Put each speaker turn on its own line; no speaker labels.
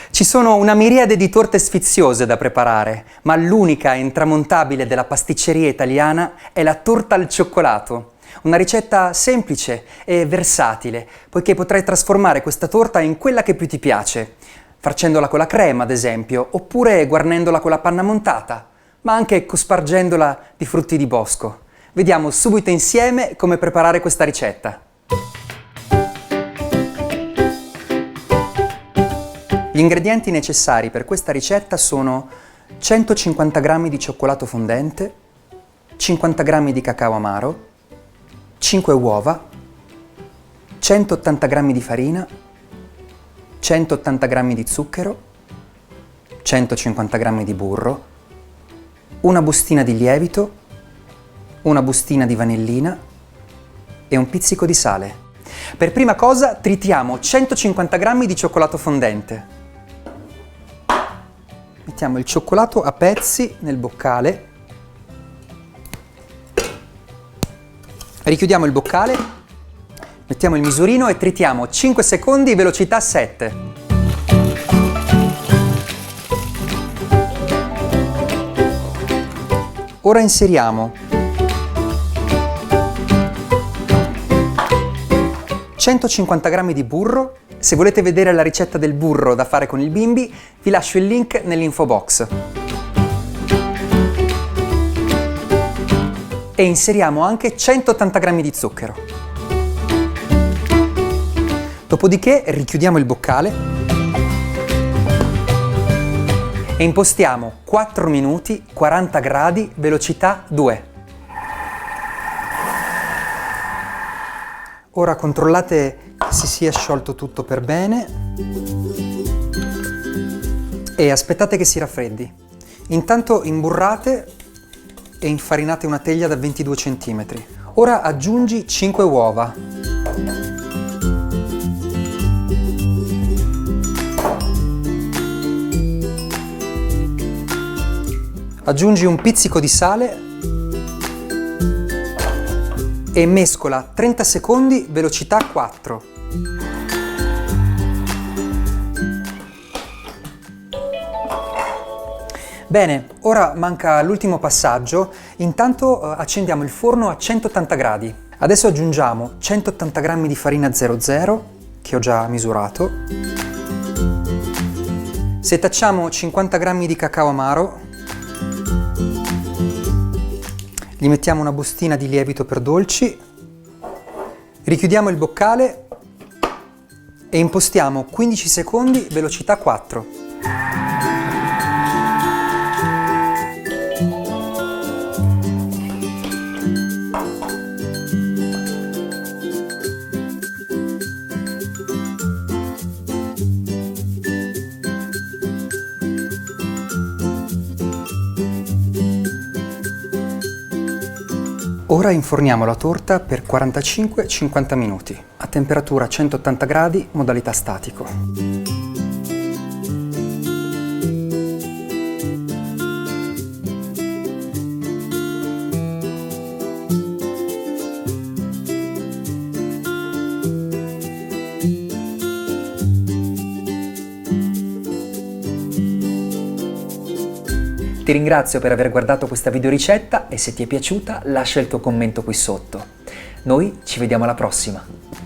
Ci sono una miriade di torte sfiziose da preparare, ma l'unica e intramontabile della pasticceria italiana è la torta al cioccolato. Una ricetta semplice e versatile, poiché potrai trasformare questa torta in quella che più ti piace, farcendola con la crema, ad esempio, oppure guarnendola con la panna montata, ma anche cospargendola di frutti di bosco. Vediamo subito insieme come preparare questa ricetta. Gli ingredienti necessari per questa ricetta sono 150 g di cioccolato fondente, 50 g di cacao amaro, 5 uova, 180 g di farina, 180 g di zucchero, 150 g di burro, una bustina di lievito, una bustina di vanillina e un pizzico di sale. Per prima cosa tritiamo 150 g di cioccolato fondente. Mettiamo il cioccolato a pezzi nel boccale, richiudiamo il boccale, mettiamo il misurino e tritiamo 5 secondi, velocità 7. Ora inseriamo 150 g di burro. Se volete vedere la ricetta del burro da fare con il bimbi, vi lascio il link nell'info box. E inseriamo anche 180 g di zucchero. Dopodiché richiudiamo il boccale e impostiamo 4 minuti, 40 gradi, velocità 2. Ora controllate che si sia sciolto tutto per bene e aspettate che si raffreddi. Intanto imburrate e infarinate una teglia da 22 cm. Ora aggiungi 5 uova. Aggiungi un pizzico di sale e mescola 30 secondi, velocità 4. Bene, ora manca l'ultimo passaggio. Intanto accendiamo il forno a 180 gradi. Adesso aggiungiamo 180 g di farina 00 che ho già misurato. Setacciamo 50 g di cacao amaro. Gli mettiamo una bustina di lievito per dolci, richiudiamo il boccale e impostiamo 15 secondi, velocità 4. Ora inforniamo la torta per 45-50 minuti, a temperatura 180 gradi, modalità statico. Ti ringrazio per aver guardato questa videoricetta e se ti è piaciuta lascia il tuo commento qui sotto. Noi ci vediamo alla prossima!